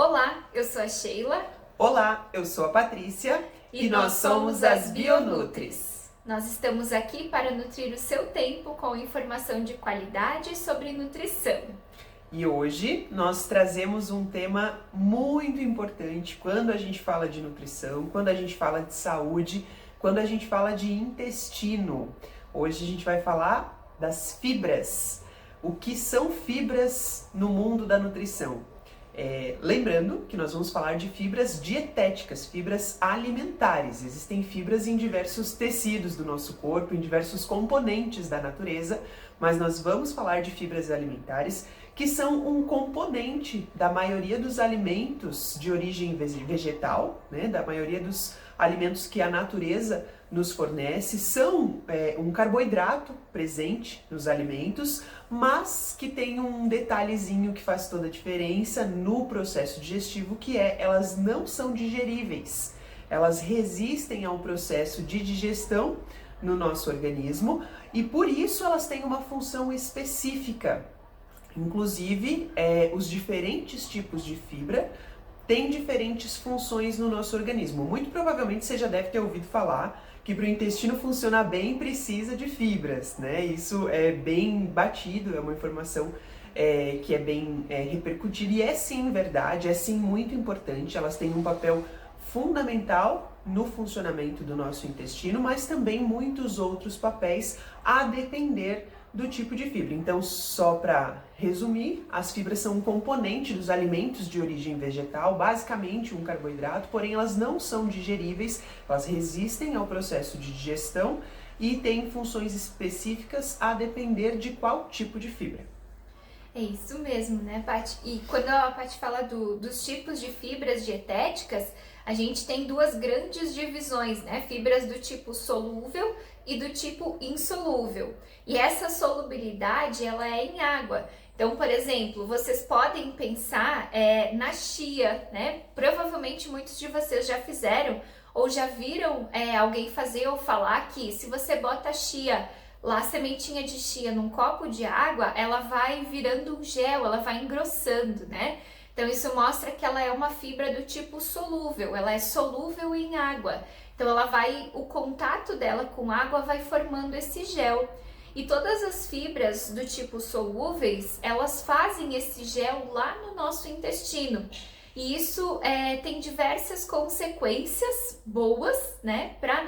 Olá, eu sou a Sheila. Olá, eu sou a Patrícia e nós somos as Bionutris. Nós estamos aqui para nutrir o seu tempo com informação de qualidade sobre nutrição. E hoje nós trazemos um tema muito importante quando a gente fala de nutrição, quando a gente fala de saúde, quando a gente fala de intestino. Hoje a gente vai falar das fibras. O que são fibras no mundo da nutrição? Lembrando que nós vamos falar de fibras dietéticas, fibras alimentares. Existem fibras em diversos tecidos do nosso corpo, em diversos componentes da natureza, mas nós vamos falar de fibras alimentares que são um componente da maioria dos alimentos de origem vegetal, né? Da maioria dos alimentos que a natureza nos fornece, são um carboidrato presente nos alimentos, mas que tem um detalhezinho que faz toda a diferença no processo digestivo, que elas não são digeríveis. Elas resistem a um processo de digestão no nosso organismo e por isso elas têm uma função específica. Inclusive, os diferentes tipos de fibra têm diferentes funções no nosso organismo. Muito provavelmente você já deve ter ouvido falar que para o intestino funcionar bem precisa de fibras, né? Isso é bem batido, é uma informação que é bem repercutida e é sim verdade, é sim muito importante. Elas têm um papel fundamental no funcionamento do nosso intestino, mas também muitos outros papéis a depender do tipo de fibra. Então, só para resumir, as fibras são um componente dos alimentos de origem vegetal, basicamente um carboidrato, porém elas não são digeríveis, elas resistem ao processo de digestão e têm funções específicas a depender de qual tipo de fibra. É isso mesmo, né, Paty? E quando a Paty fala dos tipos de fibras dietéticas, a gente tem duas grandes divisões, né? Fibras do tipo solúvel e do tipo insolúvel. E essa solubilidade, ela é em água. Então, por exemplo, vocês podem pensar na chia, né? Provavelmente muitos de vocês já fizeram ou já viram alguém fazer ou falar que se você bota chia lá, a sementinha de chia num copo de água, ela vai virando um gel, ela vai engrossando, né? Então isso mostra que ela é uma fibra do tipo solúvel, ela é solúvel em água. Então o contato dela com água vai formando esse gel. E todas as fibras do tipo solúveis, elas fazem esse gel lá no nosso intestino. E isso tem diversas consequências boas, né, para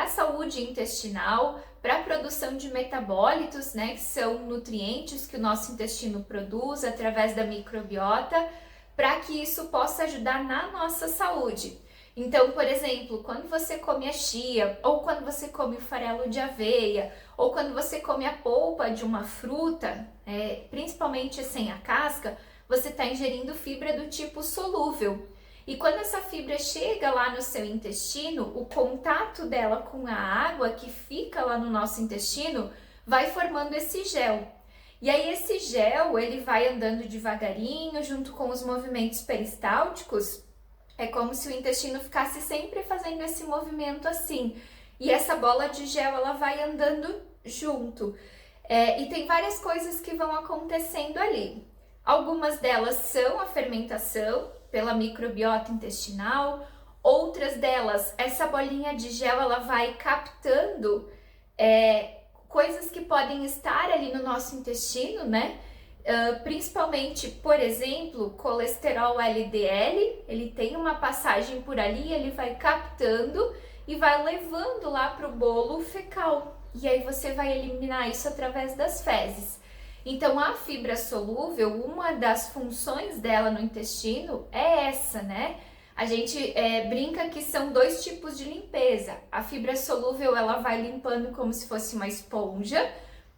a saúde intestinal, para a produção de metabólitos, né, que são nutrientes que o nosso intestino produz através da microbiota, para que isso possa ajudar na nossa saúde. Então, por exemplo, quando você come a chia, ou quando você come o farelo de aveia, ou quando você come a polpa de uma fruta, principalmente sem a casca, você está ingerindo fibra do tipo solúvel. E quando essa fibra chega lá no seu intestino, o contato dela com a água que fica lá no nosso intestino vai formando esse gel. E aí esse gel, ele vai andando devagarinho junto com os movimentos peristálticos. É como se o intestino ficasse sempre fazendo esse movimento assim. E essa bola de gel, ela vai andando junto. E tem várias coisas que vão acontecendo ali. Algumas delas são a fermentação pela microbiota intestinal, outras delas, essa bolinha de gel, ela vai captando coisas que podem estar ali no nosso intestino, né? Principalmente, por exemplo, colesterol LDL, ele tem uma passagem por ali, ele vai captando e vai levando lá para o bolo fecal. E aí você vai eliminar isso através das fezes. Então, a fibra solúvel, uma das funções dela no intestino é essa, né? A gente brinca que são dois tipos de limpeza. A fibra solúvel, ela vai limpando como se fosse uma esponja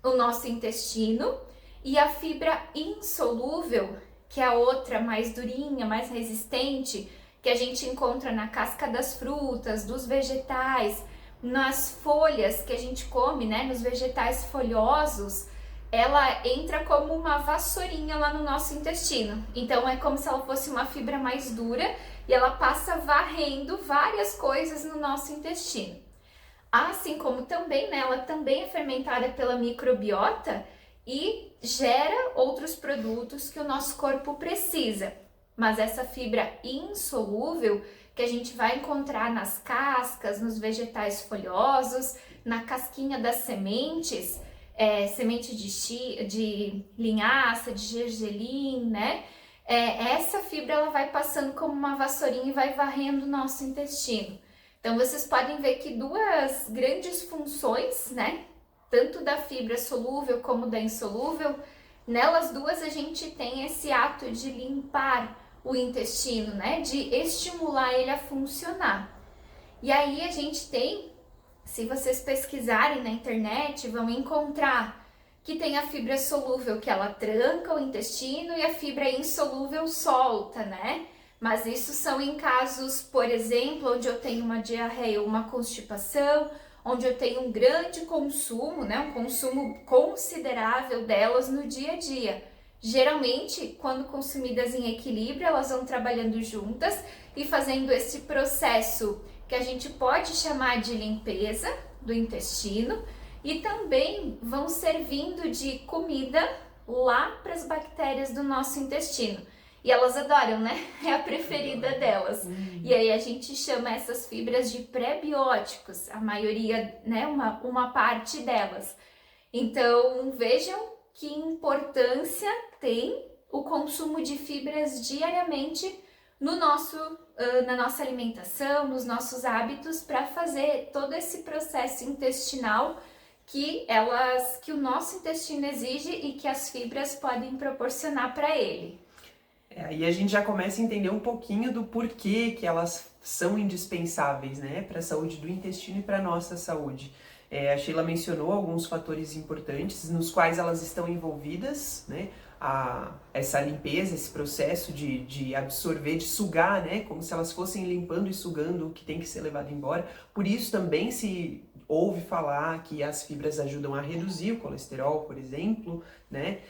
o nosso intestino. E a fibra insolúvel, que é a outra mais durinha, mais resistente, que a gente encontra na casca das frutas, dos vegetais, nas folhas que a gente come, né? Nos vegetais folhosos, ela entra como uma vassourinha lá no nosso intestino. Então é como se ela fosse uma fibra mais dura e ela passa varrendo várias coisas no nosso intestino. Assim como também, né, ela também é fermentada pela microbiota e gera outros produtos que o nosso corpo precisa. mas essa fibra insolúvel que a gente vai encontrar nas cascas, nos vegetais folhosos, na casquinha das sementes, semente de linhaça, de gergelim, né? Essa fibra ela vai passando como uma vassourinha e vai varrendo o nosso intestino. Então vocês podem ver que duas grandes funções, né? Tanto da fibra solúvel como da insolúvel, nelas duas a gente tem esse ato de limpar o intestino, né? De estimular ele a funcionar. E aí a gente tem, se vocês pesquisarem na internet, vão encontrar que tem a fibra solúvel que ela tranca o intestino e a fibra insolúvel solta, né? Mas isso são em casos, por exemplo, onde eu tenho uma diarreia ou uma constipação, onde eu tenho um grande consumo, né? Um consumo considerável delas no dia a dia. Geralmente, quando consumidas em equilíbrio, elas vão trabalhando juntas e fazendo esse processo que a gente pode chamar de limpeza do intestino, e também vão servindo de comida lá para as bactérias do nosso intestino. E elas adoram, né? É a preferida delas. E aí a gente chama essas fibras de pré-bióticos, a maioria, né? Uma parte delas. Então vejam que importância tem o consumo de fibras diariamente no na nossa alimentação, nos nossos hábitos, para fazer todo esse processo intestinal que o nosso intestino exige e que as fibras podem proporcionar para ele. Aí a gente já começa a entender um pouquinho do porquê que elas são indispensáveis, né, para a saúde do intestino e para a nossa saúde. A Sheila mencionou alguns fatores importantes nos quais elas estão envolvidas, né, essa limpeza, esse processo de absorver, de sugar, né, como se elas fossem limpando e sugando o que tem que ser levado embora. Por isso também se ouve falar que as fibras ajudam a reduzir o colesterol, por exemplo, né?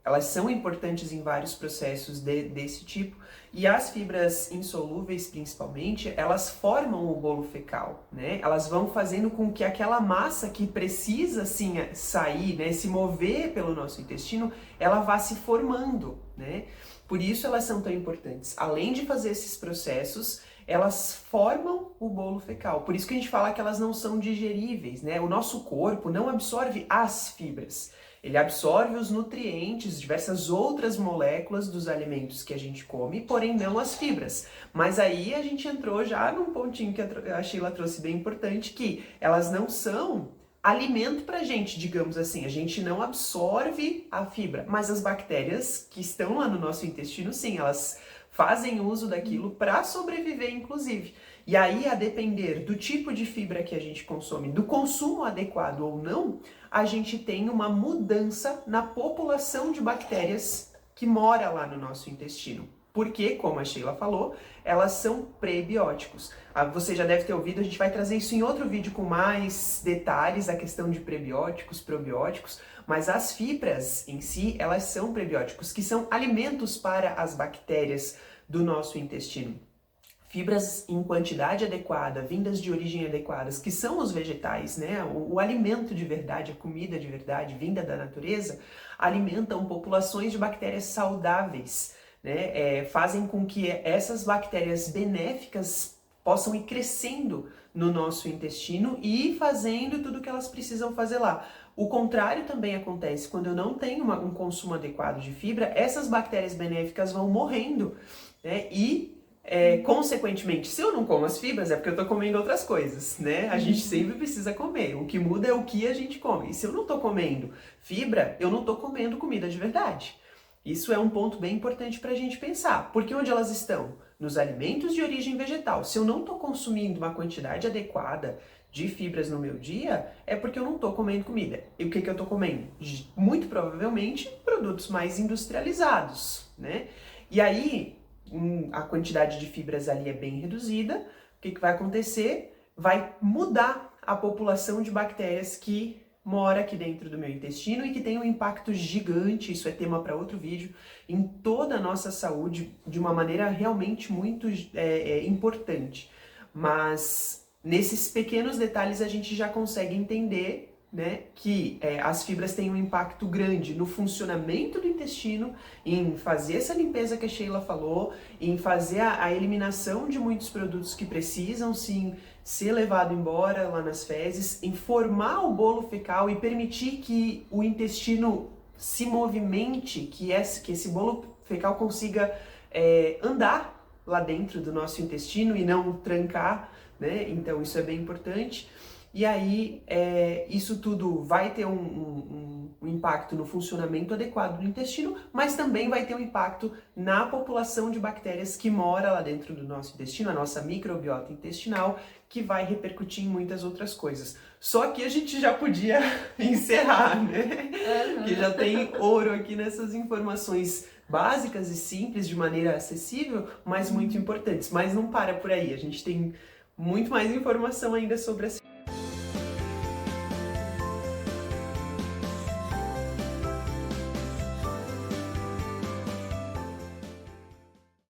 Elas são importantes em vários processos desse tipo. E as fibras insolúveis, principalmente, elas formam o bolo fecal, né? Elas vão fazendo com que aquela massa que precisa, assim, sair, né, se mover pelo nosso intestino, ela vá se formando, né? Por isso elas são tão importantes. Além de fazer esses processos, elas formam o bolo fecal. Por isso que a gente fala que elas não são digeríveis, né? O nosso corpo não absorve as fibras. Ele absorve os nutrientes, diversas outras moléculas dos alimentos que a gente come, porém não as fibras. Mas aí a gente entrou já num pontinho que a Sheila trouxe bem importante, que elas não são alimento pra gente, digamos assim. A gente não absorve a fibra, mas as bactérias que estão lá no nosso intestino, sim, elas fazem uso daquilo para sobreviver, inclusive. E aí, a depender do tipo de fibra que a gente consome, do consumo adequado ou não, a gente tem uma mudança na população de bactérias que mora lá no nosso intestino. Porque, como a Sheila falou, elas são prebióticos. Você já deve ter ouvido, a gente vai trazer isso em outro vídeo com mais detalhes, a questão de prebióticos, probióticos, mas as fibras em si, elas são prebióticos, que são alimentos para as bactérias do nosso intestino. Fibras em quantidade adequada, vindas de origem adequadas, que são os vegetais, né? O alimento de verdade, a comida de verdade, vinda da natureza, alimentam populações de bactérias saudáveis, né? Fazem com que essas bactérias benéficas possam ir crescendo no nosso intestino e fazendo tudo o que elas precisam fazer lá. O contrário também acontece quando eu não tenho um consumo adequado de fibra, essas bactérias benéficas vão morrendo, né? Consequentemente, se eu não como as fibras, é porque eu tô comendo outras coisas, né? A gente sempre precisa comer. O que muda é o que a gente come. E se eu não tô comendo fibra, eu não tô comendo comida de verdade. Isso é um ponto bem importante para a gente pensar. Porque onde elas estão? Nos alimentos de origem vegetal. Se eu não tô consumindo uma quantidade adequada de fibras no meu dia, é porque eu não tô comendo comida. E o que eu tô comendo? Muito provavelmente produtos mais industrializados, né? E aí, a quantidade de fibras ali é bem reduzida. O que vai acontecer? Vai mudar a população de bactérias que mora aqui dentro do meu intestino e que tem um impacto gigante, isso é tema para outro vídeo, em toda a nossa saúde, de uma maneira realmente muito importante. Mas nesses pequenos detalhes a gente já consegue entender, né, que as fibras têm um impacto grande no funcionamento do intestino, em fazer essa limpeza que a Sheila falou, em fazer a eliminação de muitos produtos que precisam sim ser levado embora lá nas fezes, em formar o bolo fecal e permitir que o intestino se movimente, que esse bolo fecal consiga andar lá dentro do nosso intestino e não trancar, né? Então isso é bem importante. E aí, isso tudo vai ter um impacto no funcionamento adequado do intestino, mas também vai ter um impacto na população de bactérias que mora lá dentro do nosso intestino, a nossa microbiota intestinal, que vai repercutir em muitas outras coisas. Só que a gente já podia encerrar, né? Porque já tem ouro aqui nessas informações básicas e simples, de maneira acessível, mas muito importantes. Mas não para por aí, a gente tem muito mais informação ainda sobre essa